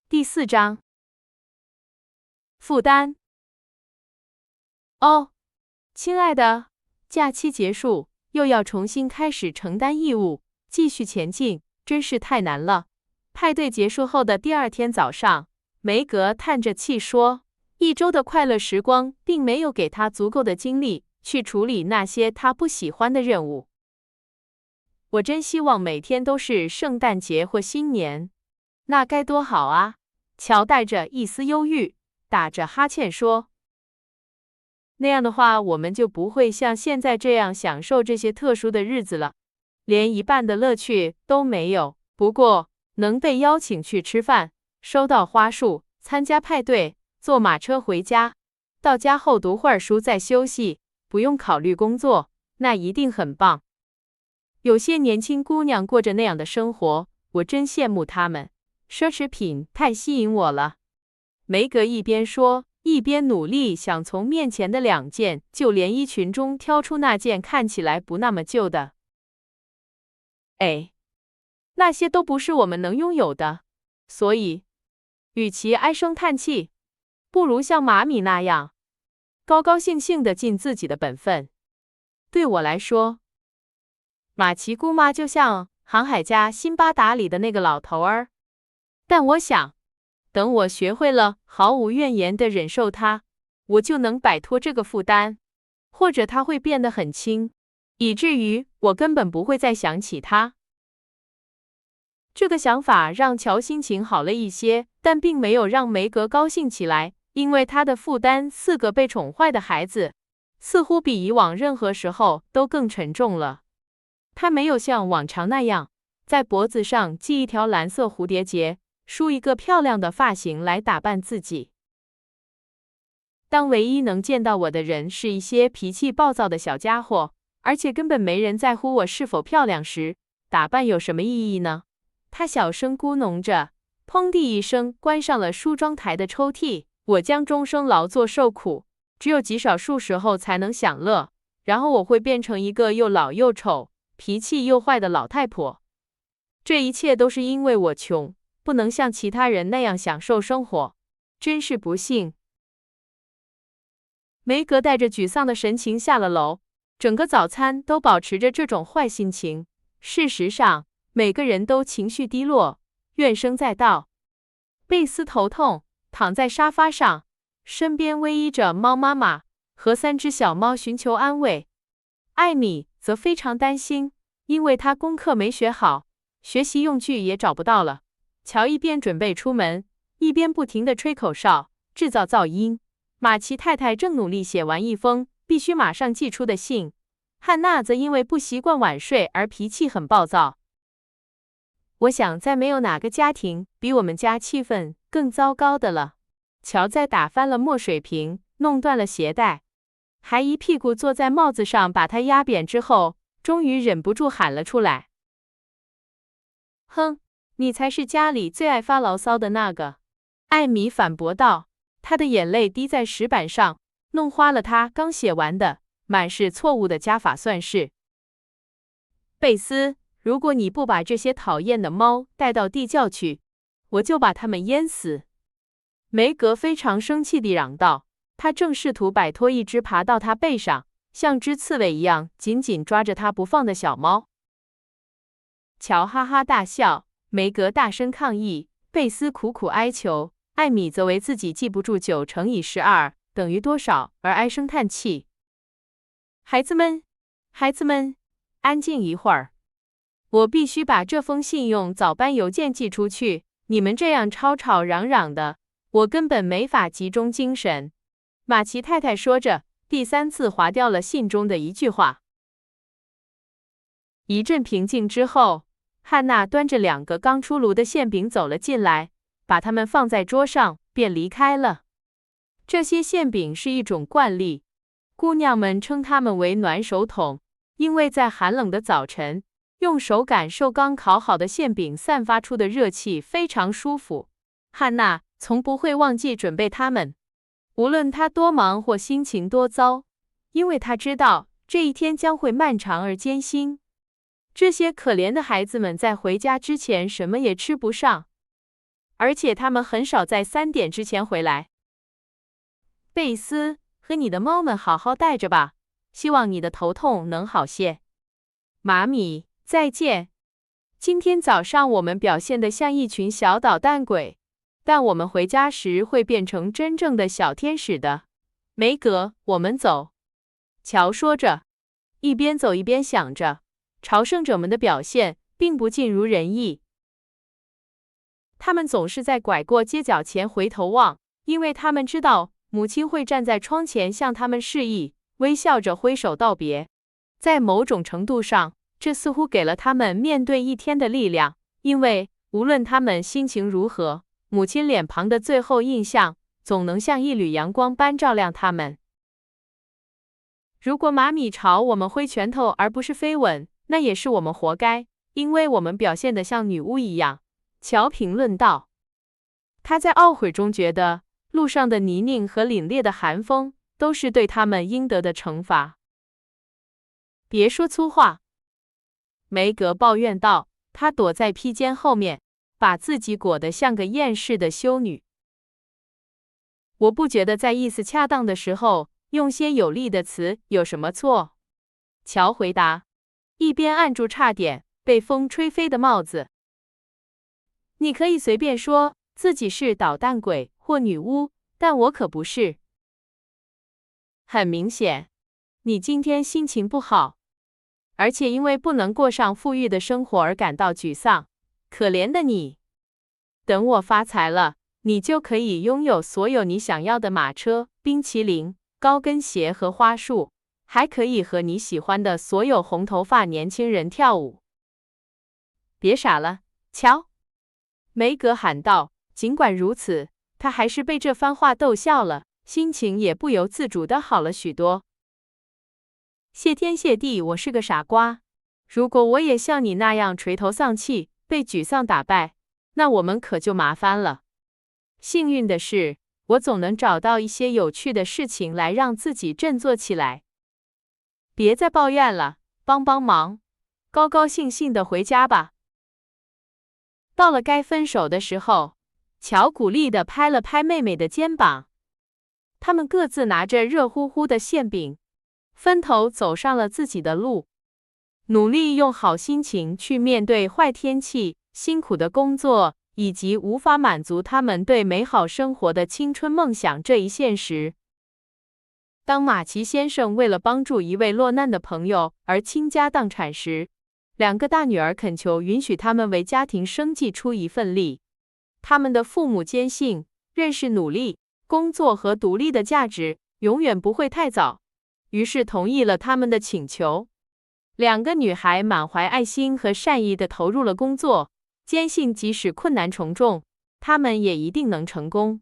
第4章，负担。哦，亲爱的，假期结束，又要重新开始承担义务，继续前进，真是太难了。派对结束后的第2天早上，梅格叹着气说，一周的快乐时光并没有给他足够的精力去处理那些他不喜欢的任务。我真希望每天都是圣诞节或新年，那该多好啊！乔带着一丝忧郁，打着哈欠说。那样的话，我们就不会像现在这样享受这些特殊的日子了，连一半的乐趣都没有。不过，能被邀请去吃饭，收到花束，参加派对，坐马车回家，到家后读会儿书再休息，不用考虑工作，那一定很棒。有些年轻姑娘过着那样的生活，我真羡慕她们。奢侈品太吸引我了。梅格一边说，一边努力想从面前的2件旧连衣裙中挑出那件看起来不那么旧的。那些都不是我们能拥有的，所以，与其唉声叹气，不如像马米那样，高高兴兴地尽自己的本分。对我来说，马奇姑妈就像航海家辛巴达里的那个老头儿，但我想，等我学会了毫无怨言地忍受它，我就能摆脱这个负担，或者它会变得很轻，以至于我根本不会再想起它。这个想法让乔心情好了一些，但并没有让梅格高兴起来，因为他的负担，4个被宠坏的孩子，似乎比以往任何时候都更沉重了。他没有像往常那样，在脖子上系一条蓝色蝴蝶结，梳一个漂亮的发型来打扮自己。当唯一能见到我的人是一些脾气暴躁的小家伙，而且根本没人在乎我是否漂亮时，打扮有什么意义呢？他小声咕哝着，砰地一声关上了梳妆台的抽屉。我将终生劳作受苦，只有极少数时候才能享乐，然后我会变成一个又老又丑、脾气又坏的老太婆。这一切都是因为我穷，不能像其他人那样享受生活，真是不幸。梅格带着沮丧的神情下了楼，整个早餐都保持着这种坏心情。事实上，每个人都情绪低落，怨声载道。贝斯头痛，躺在沙发上，身边偎依着猫妈妈和3只小猫寻求安慰。艾米则非常担心，因为她功课没学好，学习用具也找不到了。乔一边准备出门，一边不停地吹口哨，制造噪音。马奇太太正努力写完一封必须马上寄出的信。汉娜则因为不习惯晚睡而脾气很暴躁。我想再没有哪个家庭比我们家气氛更糟糕的了。乔在打翻了墨水瓶，弄断了鞋带，还一屁股坐在帽子上把它压扁之后，终于忍不住喊了出来。哼，你才是家里最爱发牢骚的那个，艾米反驳道，她的眼泪滴在石板上，弄花了她刚写完的满是错误的加法算式。贝斯，如果你不把这些讨厌的猫带到地窖去，我就把它们淹死。梅格非常生气地嚷道，他正试图摆脱一只爬到他背上，像只刺猬一样紧紧抓着他不放的小猫。乔哈哈大笑，梅格大声抗议，贝斯苦苦哀求，艾米则为自己记不住9乘以12等于多少而唉声叹气。孩子们，孩子们，安静一会儿。我必须把这封信用早班邮件寄出去，你们这样吵吵嚷嚷的，我根本没法集中精神。马奇太太说着，第3次划掉了信中的一句话。一阵平静之后，汉娜端着2个刚出炉的馅饼走了进来，把它们放在桌上，便离开了。这些馅饼是一种惯例，姑娘们称它们为暖手桶，因为在寒冷的早晨，用手感受刚烤好的馅饼散发出的热气非常舒服。汉娜从不会忘记准备它们，无论她多忙或心情多糟，因为她知道这一天将会漫长而艰辛。这些可怜的孩子们在回家之前什么也吃不上。而且他们很少在3点之前回来。贝斯，和你的猫们好好待着吧，希望你的头痛能好些。马米，再见。今天早上我们表现得像一群小捣蛋鬼，但我们回家时会变成真正的小天使的。梅格，我们走。乔说着，一边走一边想着，朝圣者们的表现并不尽如人意。他们总是在拐过街角前回头望，因为他们知道母亲会站在窗前向他们示意，微笑着挥手道别。在某种程度上，这似乎给了他们面对一天的力量，因为无论他们心情如何，母亲脸庞的最后印象总能像一缕阳光般照亮他们。如果马米朝我们挥拳头而不是飞吻，那也是我们活该，因为我们表现得像女巫一样。乔评论道。他在懊悔中觉得，路上的泥泞和凛冽的寒风都是对他们应得的惩罚。别说粗话，梅格抱怨道，她躲在披肩后面，把自己裹得像个厌世的修女。我不觉得在意思恰当的时候用些有力的词有什么错，乔回答，一边按住差点被风吹飞的帽子。你可以随便说自己是捣蛋鬼或女巫，但我可不是。很明显，你今天心情不好，而且因为不能过上富裕的生活而感到沮丧。可怜的你！等我发财了，你就可以拥有所有你想要的马车、冰淇淋、高跟鞋和花束，还可以和你喜欢的所有红头发年轻人跳舞。别傻了，乔！梅格喊道。尽管如此，他还是被这番话逗笑了，心情也不由自主地好了许多。谢天谢地，我是个傻瓜。如果我也像你那样垂头丧气，被沮丧打败，那我们可就麻烦了。幸运的是，我总能找到一些有趣的事情来让自己振作起来。别再抱怨了，帮帮忙，高高兴兴地回家吧。到了该分手的时候，乔鼓励地拍了拍妹妹的肩膀。他们各自拿着热乎乎的馅饼，分头走上了自己的路，努力用好心情去面对坏天气、辛苦的工作，以及无法满足他们对美好生活的青春梦想这一现实。当马奇先生为了帮助一位落难的朋友而倾家荡产时，2个大女儿恳求允许他们为家庭生计出一份力。他们的父母坚信，认识努力、工作和独立的价值永远不会太早，于是同意了他们的请求。2个女孩满怀爱心和善意地投入了工作，坚信即使困难重重，她们也一定能成功。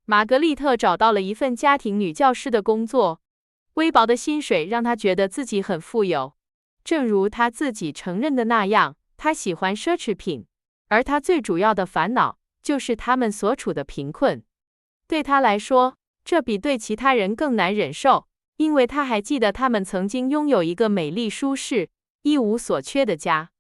玛格丽特找到了一份家庭女教师的工作，微薄的薪水让她觉得自己很富有。正如她自己承认的那样，她喜欢奢侈品，而她最主要的烦恼就是他们所处的贫困。对她来说，这比对其他人更难忍受，因为她还记得他们曾经拥有一个美丽、舒适、一无所缺的家。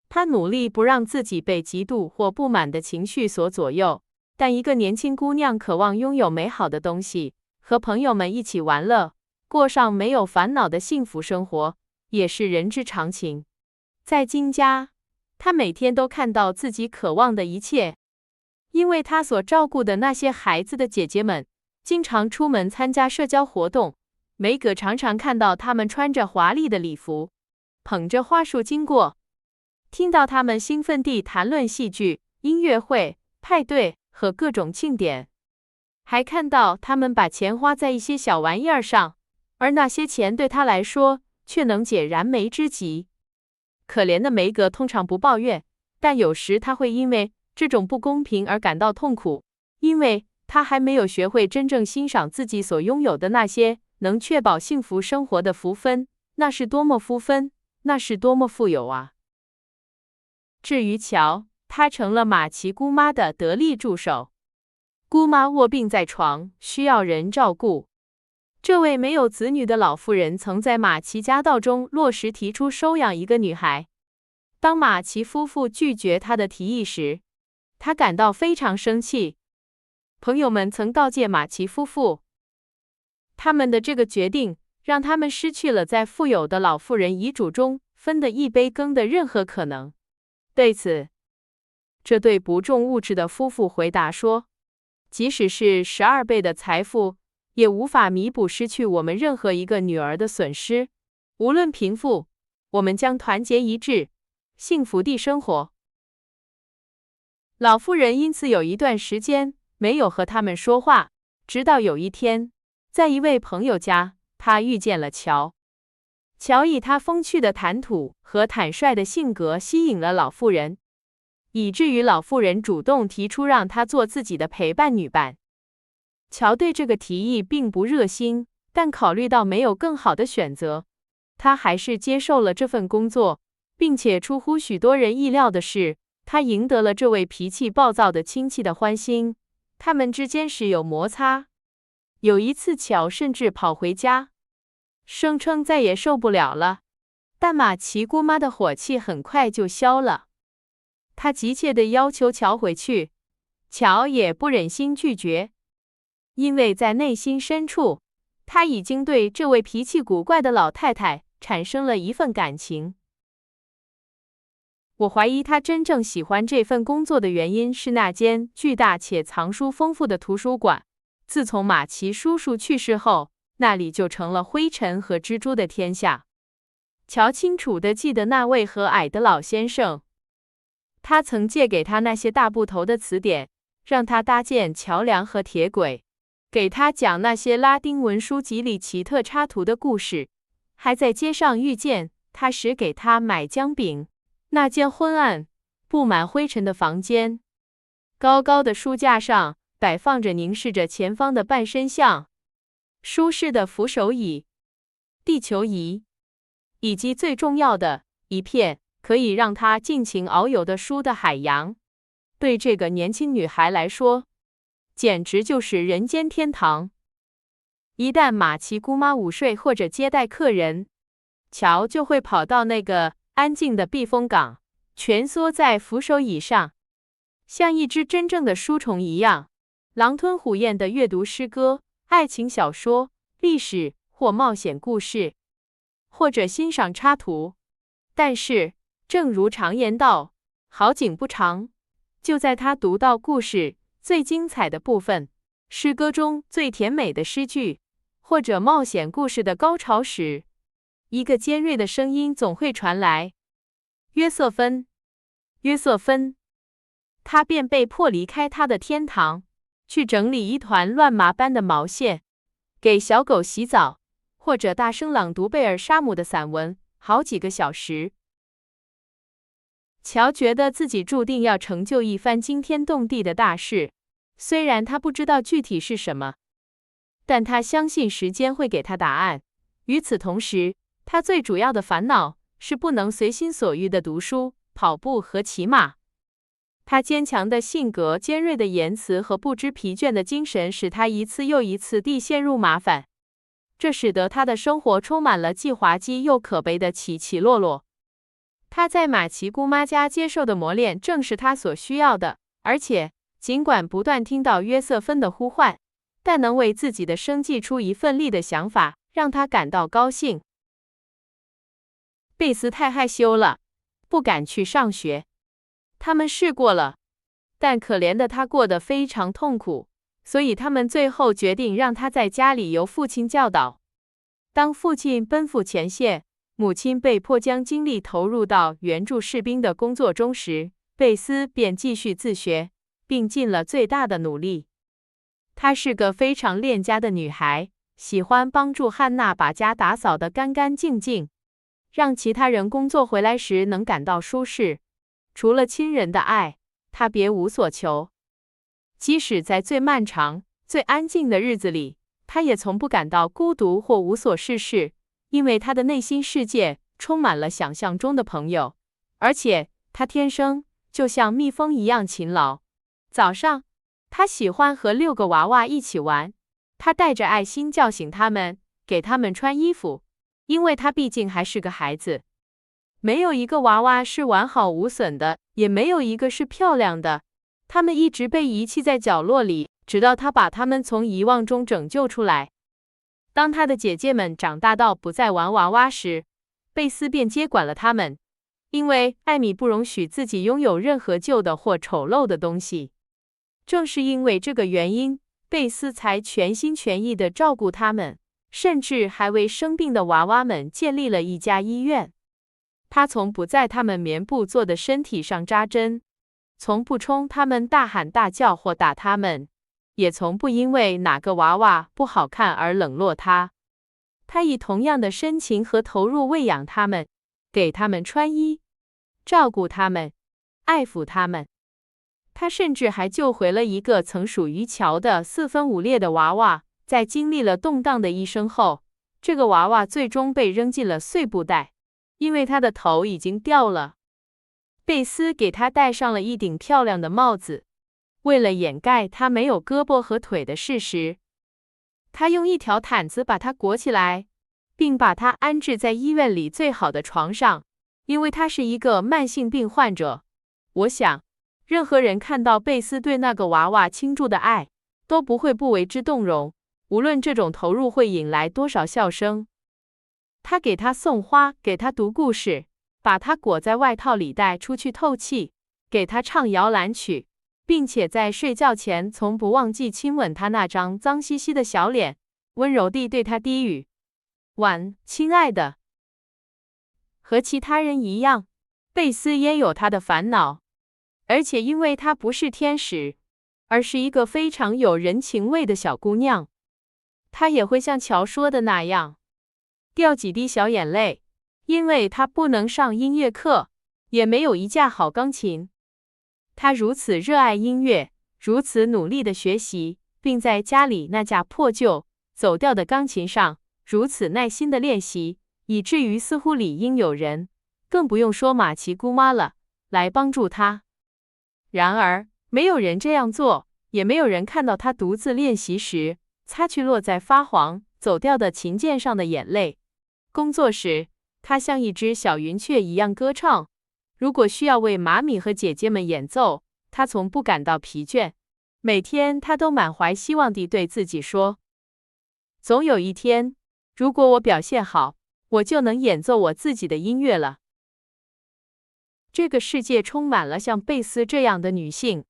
她努力不让自己被嫉妒或不满的情绪所左右，但一个年轻姑娘渴望拥有美好的东西，和朋友们一起玩乐，过上没有烦恼的幸福生活，也是人之常情。在金家，她每天都看到自己渴望的一切，因为她所照顾的那些孩子的姐姐们经常出门参加社交活动。梅格常常看到他们穿着华丽的礼服，捧着花束经过，听到他们兴奋地谈论戏剧、音乐会、派对和各种庆典，还看到他们把钱花在一些小玩意儿上，而那些钱对他来说却能解燃眉之急。可怜的梅格通常不抱怨，但有时他会因为这种不公平而感到痛苦，因为他还没有学会真正欣赏自己所拥有的那些能确保幸福生活的福分。那是多么福分，那是多么富有啊！至于乔，他成了马奇姑妈的得力助手。姑妈卧病在床，需要人照顾。这位没有子女的老妇人曾在马奇家道中落实提出收养一个女孩。当马奇夫妇拒绝她的提议时，他感到非常生气。朋友们曾告诫马奇夫妇，他们的这个决定让他们失去了在富有的老妇人遗嘱中分的一杯羹的任何可能。对此，这对不重物质的夫妇回答说，即使是12倍的财富，也无法弥补失去我们任何一个女儿的损失。无论贫富，我们将团结一致，幸福地生活。老妇人因此有一段时间没有和他们说话，直到有一天，在一位朋友家，她遇见了乔。乔以他风趣的谈吐和坦率的性格吸引了老妇人，以至于老妇人主动提出让他做自己的陪伴女伴。乔对这个提议并不热心，但考虑到没有更好的选择，他还是接受了这份工作，并且出乎许多人意料的是，他赢得了这位脾气暴躁的亲戚的欢心。他们之间时有摩擦，有一次乔甚至跑回家，声称再也受不了了。但马奇姑妈的火气很快就消了，她急切地要求乔回去，乔也不忍心拒绝，因为在内心深处，他已经对这位脾气古怪的老太太产生了一份感情。我怀疑他真正喜欢这份工作的原因是那间巨大且藏书丰富的图书馆。自从马奇叔叔去世后，那里就成了灰尘和蜘蛛的天下。乔清楚地记得那位和蔼的老先生，他曾借给他那些大部头的词典，让他搭建桥梁和铁轨，给他讲那些拉丁文书籍里奇特插图的故事，还在街上遇见他时给他买姜饼。那间昏暗、布满灰尘的房间，高高的书架上摆放着凝视着前方的半身像、舒适的扶手椅、地球仪，以及最重要的一片可以让他尽情遨游的书的海洋。对这个年轻女孩来说，简直就是人间天堂。一旦马奇姑妈午睡或者接待客人，乔就会跑到那个安静的避风港，蜷缩在扶手椅上，像一只真正的书虫一样，狼吞虎咽地阅读诗歌、爱情小说、历史或冒险故事，或者欣赏插图。但是，正如常言道，好景不长。就在他读到故事最精彩的部分，诗歌中最甜美的诗句，或者冒险故事的高潮时，一个尖锐的声音总会传来：约瑟芬，约瑟芬。他便被迫离开他的天堂，去整理一团乱麻般的毛线，给小狗洗澡，或者大声朗读贝尔沙姆的散文好几个小时。乔觉得自己注定要成就一番惊天动地的大事，虽然他不知道具体是什么，但他相信时间会给他答案。与此同时，他最主要的烦恼是不能随心所欲地读书、跑步和骑马。他坚强的性格、尖锐的言辞和不知疲倦的精神，使他一次又一次地陷入麻烦，这使得他的生活充满了既滑稽又可悲的起起落落。他在马奇姑妈家接受的磨练正是他所需要的，而且尽管不断听到约瑟芬的呼唤，但能为自己的生计出一份力的想法让他感到高兴。贝斯太害羞了，不敢去上学。他们试过了，但可怜的他过得非常痛苦，所以他们最后决定让他在家里由父亲教导。当父亲奔赴前线，母亲被迫将精力投入到援助士兵的工作中时，贝斯便继续自学，并尽了最大的努力。她是个非常恋家的女孩，喜欢帮助汉娜把家打扫得干干净净，让其他人工作回来时能感到舒适。除了亲人的爱，她别无所求。即使在最漫长、最安静的日子里，她也从不感到孤独或无所事事，因为她的内心世界充满了想象中的朋友，而且她天生就像蜜蜂一样勤劳。早上，她喜欢和6个娃娃一起玩，她带着爱心叫醒他们，给他们穿衣服，因为她毕竟还是个孩子。没有一个娃娃是完好无损的，也没有一个是漂亮的。他们一直被遗弃在角落里，直到他把他们从遗忘中拯救出来。当他的姐姐们长大到不再玩娃娃时，贝斯便接管了他们，因为艾米不容许自己拥有任何旧的或丑陋的东西。正是因为这个原因，贝斯才全心全意地照顾他们，甚至还为生病的娃娃们建立了一家医院。他从不在他们棉布做的身体上扎针，从不冲他们大喊大叫或打他们，也从不因为哪个娃娃不好看而冷落他。他以同样的深情和投入喂养他们，给他们穿衣，照顾他们，爱抚他们。他甚至还救回了一个曾属于乔的4分5裂的娃娃。在经历了动荡的一生后，这个娃娃最终被扔进了碎布袋，因为他的头已经掉了。贝斯给他戴上了一顶漂亮的帽子，为了掩盖他没有胳膊和腿的事实，他用一条毯子把他裹起来，并把他安置在医院里最好的床上，因为他是一个慢性病患者。我想，任何人看到贝斯对那个娃娃倾注的爱，都不会不为之动容，无论这种投入会引来多少笑声。他给他送花，给他读故事，把他裹在外套里带出去透气，给他唱摇篮曲，并且在睡觉前从不忘记亲吻他那张脏兮兮的小脸，温柔地对他低语：“晚，亲爱的。”和其他人一样，贝斯也有他的烦恼，而且因为她不是天使，而是一个非常有人情味的小姑娘，她也会像乔说的那样，掉几滴小眼泪，因为她不能上音乐课，也没有一架好钢琴。她如此热爱音乐，如此努力的学习，并在家里那架破旧、走调的钢琴上如此耐心的练习，以至于似乎理应有人，更不用说玛奇姑妈了，来帮助她。然而，没有人这样做，也没有人看到她独自练习时擦去落在发黄、走调的琴键上的眼泪。工作时，她像一只小云雀一样歌唱。如果需要为妈咪和姐姐们演奏，她从不感到疲倦。每天，她都满怀希望地对自己说：“总有一天，如果我表现好，我就能演奏我自己的音乐了。”这个世界充满了像贝斯这样的女性，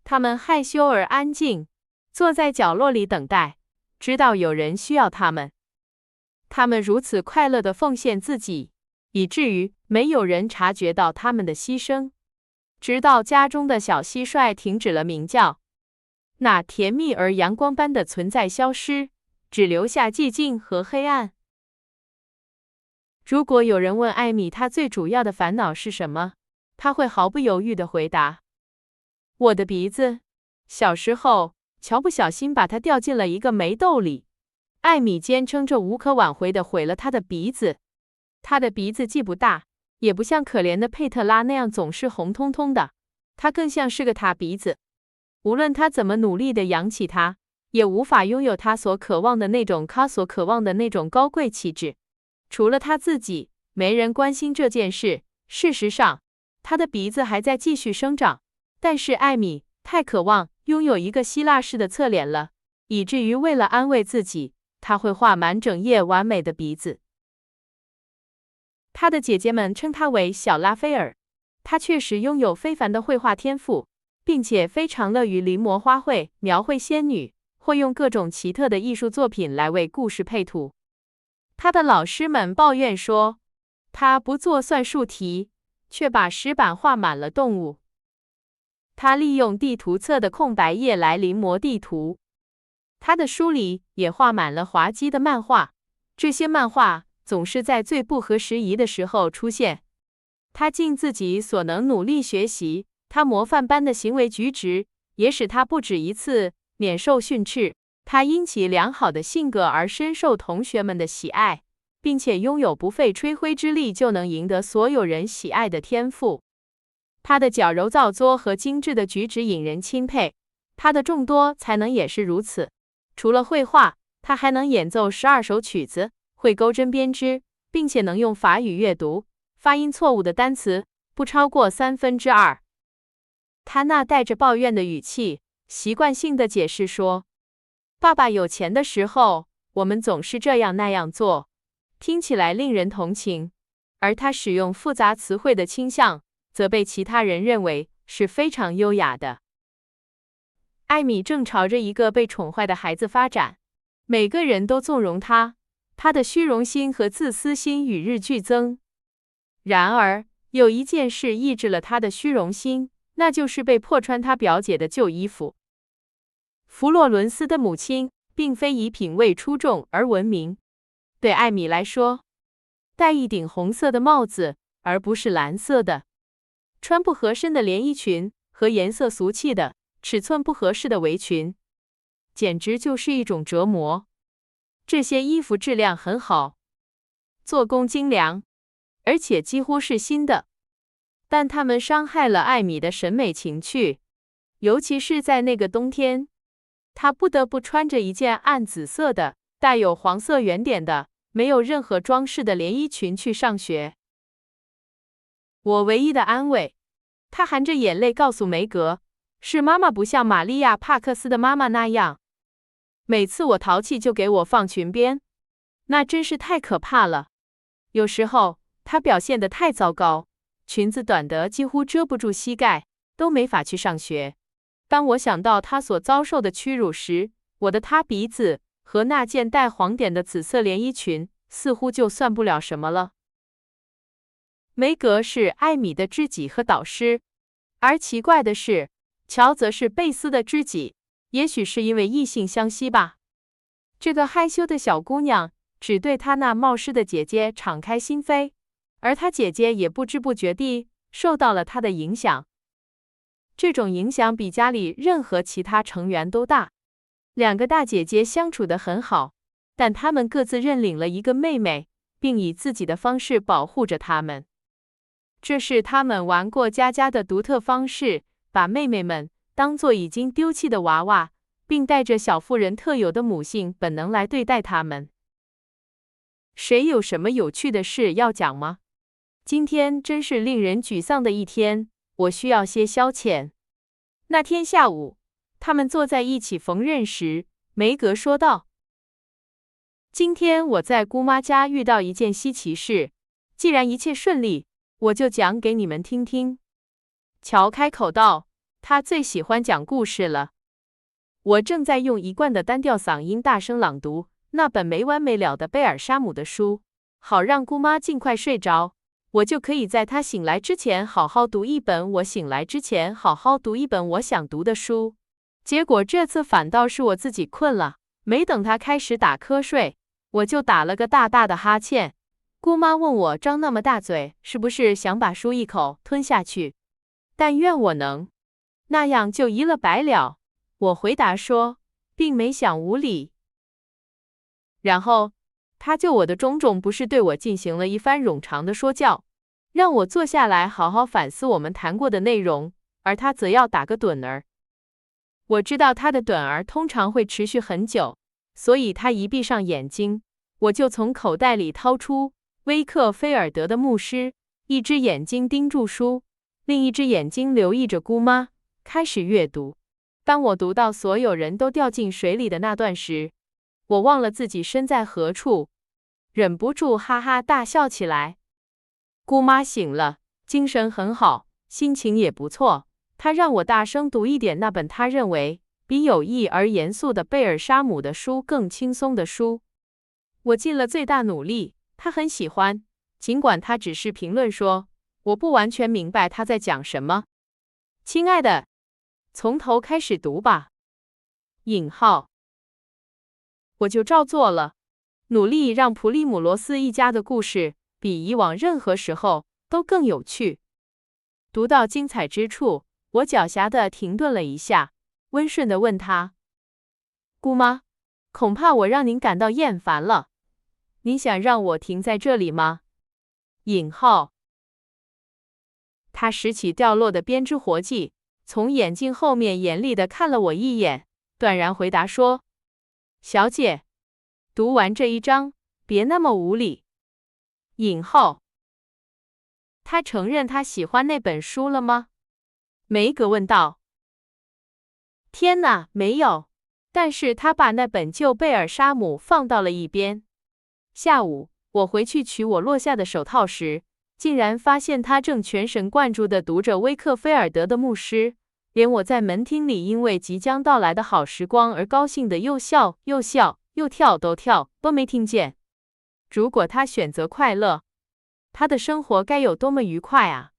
她们害羞而安静，坐在角落里等待，知道有人需要她们。她们如此快乐地奉献自己，以至于没有人察觉到她们的牺牲，直到家中的小蟋蟀停止了鸣叫，那甜蜜而阳光般的存在消失，只留下寂静和黑暗。如果有人问艾米她最主要的烦恼是什么，她会毫不犹豫地回答：“我的鼻子。”小时候，乔不小心把它掉进了一个煤豆里，艾米坚称这无可挽回地毁了她的鼻子。她的鼻子既不大，也不像可怜的佩特拉那样总是红彤彤的，它更像是个塌鼻子。无论她怎么努力地扬起它，也无法拥有她所渴望的那种高贵气质。除了她自己，没人关心这件事。事实上，她的鼻子还在继续生长，但是艾米太渴望拥有一个希腊式的侧脸了，以至于为了安慰自己，她会画满整页完美的鼻子。她的姐姐们称她为小拉斐尔，她确实拥有非凡的绘画天赋，并且非常乐于临摹花卉、描绘仙女，或用各种奇特的艺术作品来为故事配图。她的老师们抱怨说，她不做算术题，却把石板画满了动物。她利用地图册的空白页来临摹地图。她的书里也画满了滑稽的漫画，这些漫画总是在最不合时宜的时候出现。她尽自己所能努力学习，她模范般的行为举止也使她不止一次免受训斥。她因其良好的性格而深受同学们的喜爱，并且拥有不费吹灰之力就能赢得所有人喜爱的天赋。她的矫揉造作和精致的举止引人钦佩，她的众多才能也是如此。除了绘画，她还能演奏12首曲子，会钩针编织，并且能用法语阅读，发音错误的单词不超过2/3。他那带着抱怨的语气，习惯性的解释说，爸爸有钱的时候，我们总是这样那样做，听起来令人同情，而他使用复杂词汇的倾向，则被其他人认为是非常优雅的。艾米正朝着一个被宠坏的孩子发展，每个人都纵容他，他的虚荣心和自私心与日俱增。然而，有一件事抑制了他的虚荣心，那就是被迫穿他表姐的旧衣服。弗洛伦斯的母亲并非以品味出众而闻名，对艾米来说，戴一顶红色的帽子而不是蓝色的，穿不合身的连衣裙和颜色俗气的、尺寸不合适的围裙，简直就是一种折磨。这些衣服质量很好，做工精良，而且几乎是新的，但它们伤害了艾米的审美情趣，尤其是在那个冬天，她不得不穿着一件暗紫色的、带有黄色圆点的、没有任何装饰的连衣裙去上学。我唯一的安慰，她含着眼泪告诉梅格，是妈妈不像玛利亚·帕克斯的妈妈那样，每次我淘气就给我放裙边，那真是太可怕了。有时候她表现得太糟糕，裙子短得几乎遮不住膝盖，都没法去上学。当我想到她所遭受的屈辱时，我的塌鼻子和那件带黄点的紫色连衣裙似乎就算不了什么了。梅格是艾米的知己和导师，而奇怪的是，乔则是贝斯的知己，也许是因为异性相吸吧。这个害羞的小姑娘只对她那冒失的姐姐敞开心扉，而她姐姐也不知不觉地受到了她的影响。这种影响比家里任何其他成员都大。两个大姐姐相处得很好，但她们各自认领了一个妹妹，并以自己的方式保护着她们。这是她们玩过家家的独特方式，把妹妹们当作已经丢弃的娃娃，并带着小妇人特有的母性本能来对待她们。谁有什么有趣的事要讲吗？今天真是令人沮丧的一天，我需要些消遣。那天下午，他们坐在一起缝纫时，梅格说道：“今天我在姑妈家遇到一件稀奇事，既然一切顺利，我就讲给你们听听。”乔开口道，他最喜欢讲故事了。我正在用一贯的单调嗓音大声朗读那本没完没了的贝尔沙姆的书，好让姑妈尽快睡着，我就可以在她醒来之前好好读一本我醒来之前好好读一本我想读的书。结果这次反倒是我自己困了，没等她开始打瞌睡，我就打了个大大的哈欠。姑妈问我张那么大嘴是不是想把书一口吞下去，但愿我能，那样就一了百了。我回答说，并没想无理。然后，他就我的种种不是对我进行了一番冗长的说教，让我坐下来好好反思我们谈过的内容，而他则要打个盹儿。我知道他的盹儿通常会持续很久，所以他一闭上眼睛，我就从口袋里掏出威克菲尔德的牧师，一只眼睛盯住书，另一只眼睛留意着姑妈，开始阅读。当我读到所有人都掉进水里的那段时，我忘了自己身在何处，忍不住哈哈大笑起来。姑妈醒了，精神很好，心情也不错。她让我大声读一点那本她认为比有益而严肃的贝尔沙姆的书更轻松的书。我尽了最大努力，她很喜欢，尽管她只是评论说，我不完全明白她在讲什么。亲爱的，从头开始读吧。引号。我就照做了，努力让普利姆罗斯一家的故事比以往任何时候都更有趣。读到精彩之处，我狡黠地停顿了一下，温顺地问他：“姑妈，恐怕我让您感到厌烦了，您想让我停在这里吗？”引号。他拾起掉落的编织活计，从眼镜后面严厉地看了我一眼，断然回答说：“小姐，读完这一章，别那么无礼。”引号。他承认他喜欢那本书了吗？梅格问道。天哪，没有。但是他把那本旧贝尔沙姆放到了一边。下午，我回去取我落下的手套时，竟然发现他正全神贯注地读着威克菲尔德的牧师，连我在门厅里因为即将到来的好时光而高兴的又笑又笑又跳都没听见。如果他选择快乐，他的生活该有多么愉快啊！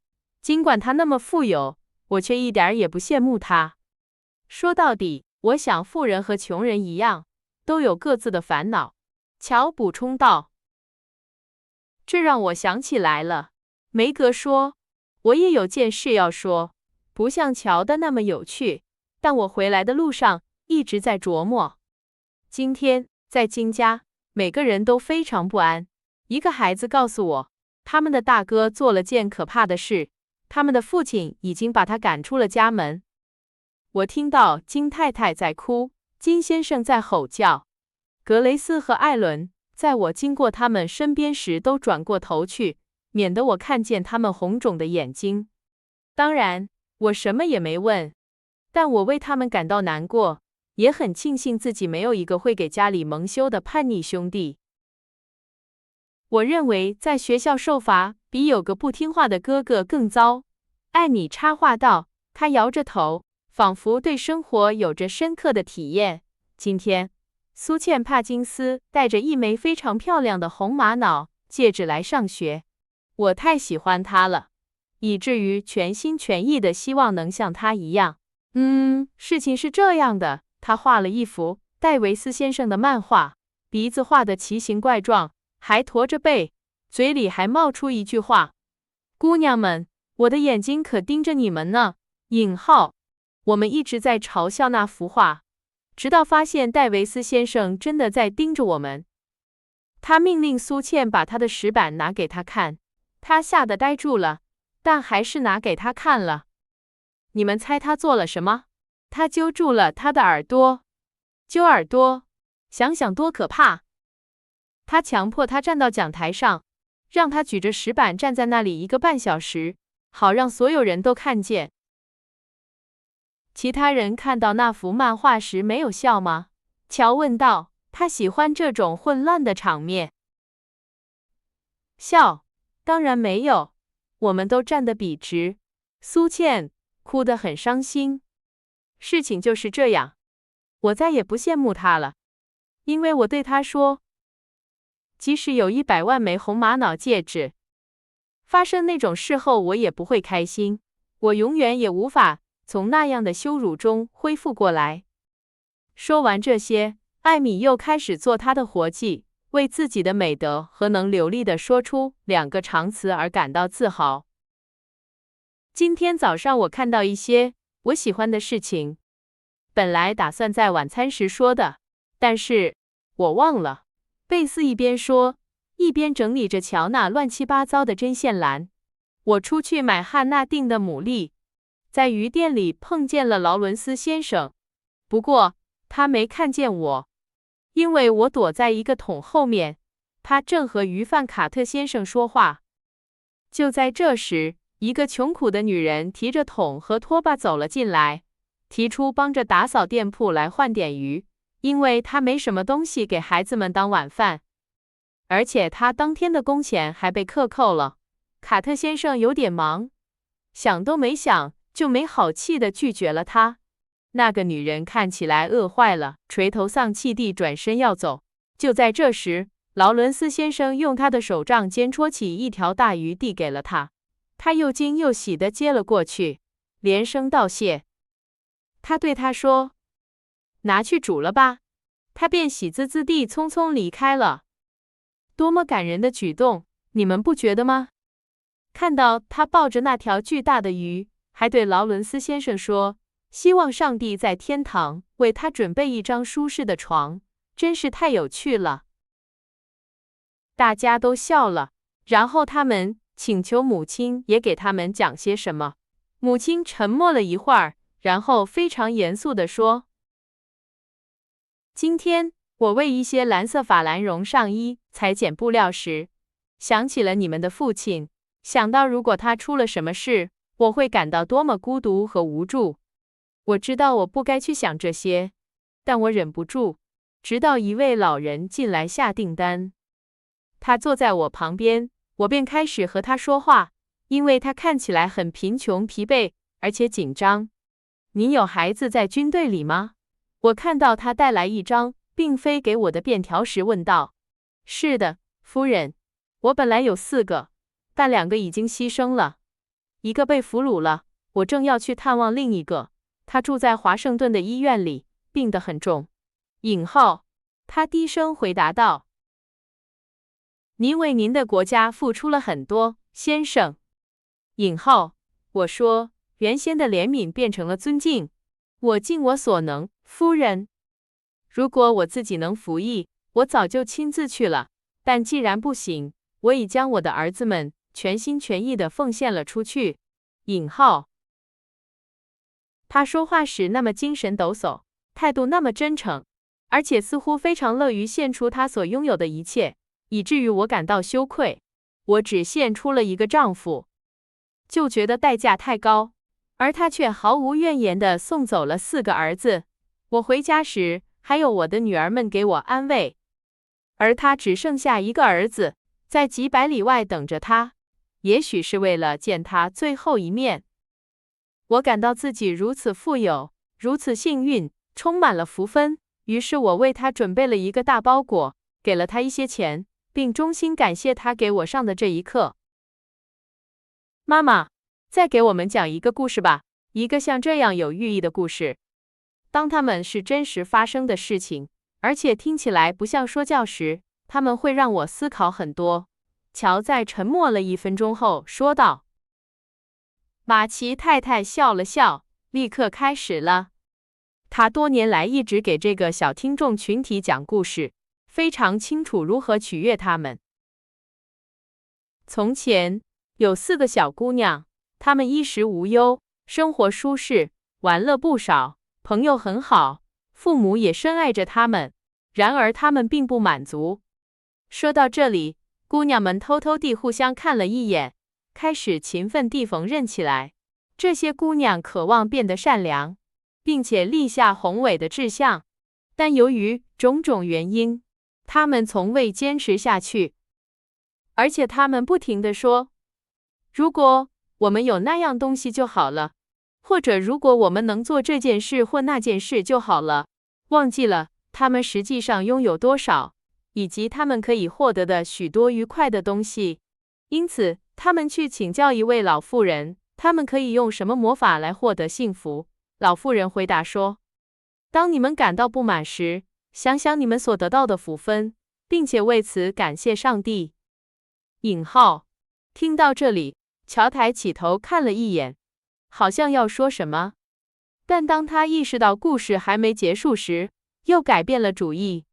尽管他那么富有，我却一点也不羡慕他。说到底，我想富人和穷人一样，都有各自的烦恼。乔补充道。这让我想起来了，梅格说，我也有件事要说，不像乔的那么有趣，但我回来的路上一直在琢磨。今天在金家，每个人都非常不安。一个孩子告诉我，他们的大哥做了件可怕的事，他们的父亲已经把他赶出了家门。我听到金太太在哭，金先生在吼叫。格雷斯和艾伦在我经过他们身边时都转过头去，免得我看见他们红肿的眼睛。当然，我什么也没问，但我为他们感到难过，也很庆幸自己没有一个会给家里蒙羞的叛逆兄弟。我认为在学校受罚比有个不听话的哥哥更糟。艾米插话道，他摇着头，仿佛对生活有着深刻的体验。今天，苏茜·帕金斯戴着一枚非常漂亮的红玛瑙戒指来上学，我太喜欢她了，以至于全心全意的希望能像她一样。事情是这样的，她画了一幅戴维斯先生的漫画，鼻子画得奇形怪状，还驼着背，嘴里还冒出一句话：姑娘们，我的眼睛可盯着你们呢。我们一直在嘲笑那幅画，直到发现戴维斯先生真的在盯着我们。他命令苏茜把他的石板拿给他看，他吓得呆住了，但还是拿给他看了。你们猜他做了什么？他揪住了他的耳朵。揪耳朵，想想多可怕！他强迫他站到讲台上，让他举着石板站在那里1个半小时，好让所有人都看见。其他人看到那幅漫画时没有笑吗？乔问道。他喜欢这种混乱的场面。笑？当然没有。我们都站得笔直。苏茜哭得很伤心。事情就是这样。我再也不羡慕他了，因为我对他说，即使有100万枚红玛瑙戒指，发生那种事后我也不会开心，我永远也无法从那样的羞辱中恢复过来。说完这些，艾米又开始做她的活计，为自己的美德和能流利地说出2个长词而感到自豪。今天早上我看到一些我喜欢的事情，本来打算在晚餐时说的，但是我忘了。贝斯一边说，一边整理着乔那乱七八糟的针线篮。我出去买汉娜订的牡蛎，在鱼店里碰见了劳伦斯先生，不过他没看见我，因为我躲在一个桶后面，他正和鱼贩卡特先生说话。就在这时，一个穷苦的女人提着桶和拖把走了进来，提出帮着打扫店铺来换点鱼，因为她没什么东西给孩子们当晚饭，而且她当天的工钱还被克扣了。卡特先生有点忙，想都没想就没好气地拒绝了她。那个女人看起来饿坏了，垂头丧气地转身要走。就在这时，劳伦斯先生用他的手杖尖戳起一条大鱼递给了他，他又惊又喜地接了过去，连声道谢。他对他说：“拿去煮了吧。”他便喜滋滋地匆匆离开了。多么感人的举动，你们不觉得吗？看到他抱着那条巨大的鱼，还对劳伦斯先生说，希望上帝在天堂为他准备一张舒适的床，真是太有趣了。大家都笑了，然后他们请求母亲也给他们讲些什么。母亲沉默了一会儿，然后非常严肃地说：“今天我为一些蓝色法兰绒上衣裁剪布料时，想起了你们的父亲，想到如果他出了什么事，我会感到多么孤独和无助。我知道我不该去想这些，但我忍不住，直到一位老人进来下订单。他坐在我旁边，我便开始和他说话，因为他看起来很贫穷、疲惫，而且紧张。你有孩子在军队里吗？我看到他带来一张并非给我的便条时问道。是的，夫人。我本来有4个，但2个已经牺牲了，一个被俘虏了。我正要去探望另一个，他住在华盛顿的医院里，病得很重。引号，他低声回答道。您为您的国家付出了很多，先生。引号，我说，原先的怜悯变成了尊敬。我尽我所能，夫人。如果我自己能服役，我早就亲自去了。但既然不行，我已将我的儿子们全心全意地奉献了出去。引号。他说话时那么精神抖擞，态度那么真诚，而且似乎非常乐于献出他所拥有的一切，以至于我感到羞愧。我只献出了一个丈夫，就觉得代价太高，而他却毫无怨言地送走了4个儿子。我回家时，还有我的女儿们给我安慰，而他只剩下1个儿子，在几百里外等着他，也许是为了见他最后一面。我感到自己如此富有，如此幸运，充满了福分，于是我为他准备了一个大包裹，给了他一些钱，并衷心感谢他给我上的这一课。妈妈，再给我们讲一个故事吧，一个像这样有寓意的故事。当它们是真实发生的事情，而且听起来不像说教时，它们会让我思考很多。乔在沉默了1分钟后说道。马奇太太笑了笑，立刻开始了。她多年来一直给这个小听众群体讲故事，非常清楚如何取悦他们。从前有4个小姑娘，她们衣食无忧，生活舒适，玩乐不少，朋友很好，父母也深爱着她们。然而她们并不满足。说到这里，姑娘们偷偷地互相看了一眼，开始勤奋地缝纫起来。这些姑娘渴望变得善良，并且立下宏伟的志向，但由于种种原因，她们从未坚持下去。而且她们不停地说，如果我们有那样东西就好了，或者如果我们能做这件事或那件事就好了，忘记了她们实际上拥有多少，以及她们可以获得的许多愉快的东西。因此，他们去请教一位老妇人，他们可以用什么魔法来获得幸福？老妇人回答说，当你们感到不满时，想想你们所得到的福分，并且为此感谢上帝。引号。听到这里，乔抬起头看了一眼，好像要说什么，但当他意识到故事还没结束时，又改变了主意。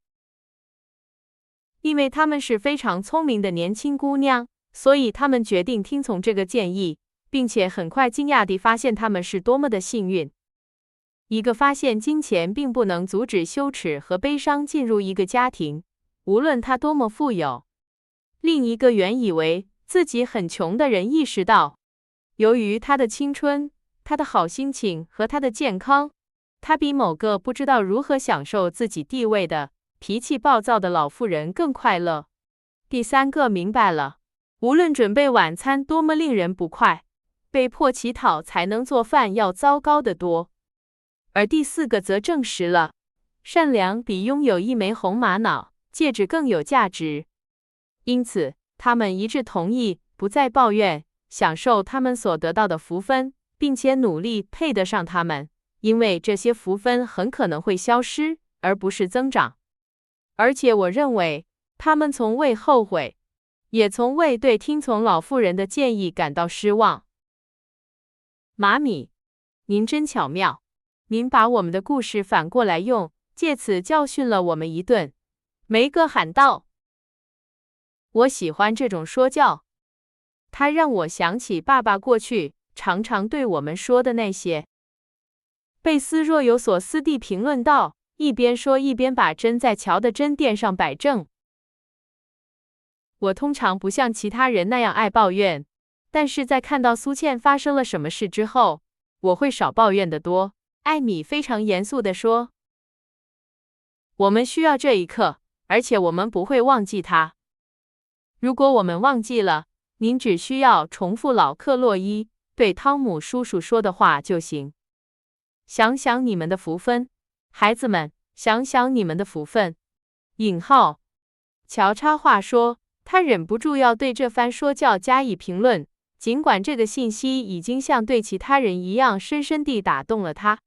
因为她们是非常聪明的年轻姑娘，所以他们决定听从这个建议，并且很快惊讶地发现他们是多么的幸运。一个发现金钱并不能阻止羞耻和悲伤进入一个家庭，无论他多么富有。另一个原以为自己很穷的人意识到，由于他的青春、他的好心情和他的健康，他比某个不知道如何享受自己地位的脾气暴躁的老妇人更快乐。第3个明白了，无论准备晚餐多么令人不快，被迫乞讨才能做饭要糟糕得多。而第4个则证实了，善良比拥有一枚红玛瑙戒指更有价值。因此，他们一致同意不再抱怨，享受他们所得到的福分，并且努力配得上他们，因为这些福分很可能会消失，而不是增长。而且我认为，他们从未后悔，也从未对听从老妇人的建议感到失望。马米，您真巧妙，您把我们的故事反过来用，借此教训了我们一顿。梅格喊道。我喜欢这种说教，它让我想起爸爸过去常常对我们说的那些。贝斯若有所思地评论道，一边说一边把针在乔的针垫上摆正。我通常不像其他人那样爱抱怨，但是在看到苏倩发生了什么事之后，我会少抱怨得多。艾米非常严肃地说。我们需要这一刻，而且我们不会忘记它。如果我们忘记了，您只需要重复老克洛伊对汤姆叔叔说的话就行。想想你们的福分，孩子们，想想你们的福分。引号。乔插话说，他忍不住要对这番说教加以评论，尽管这个信息已经像对其他人一样深深地打动了他。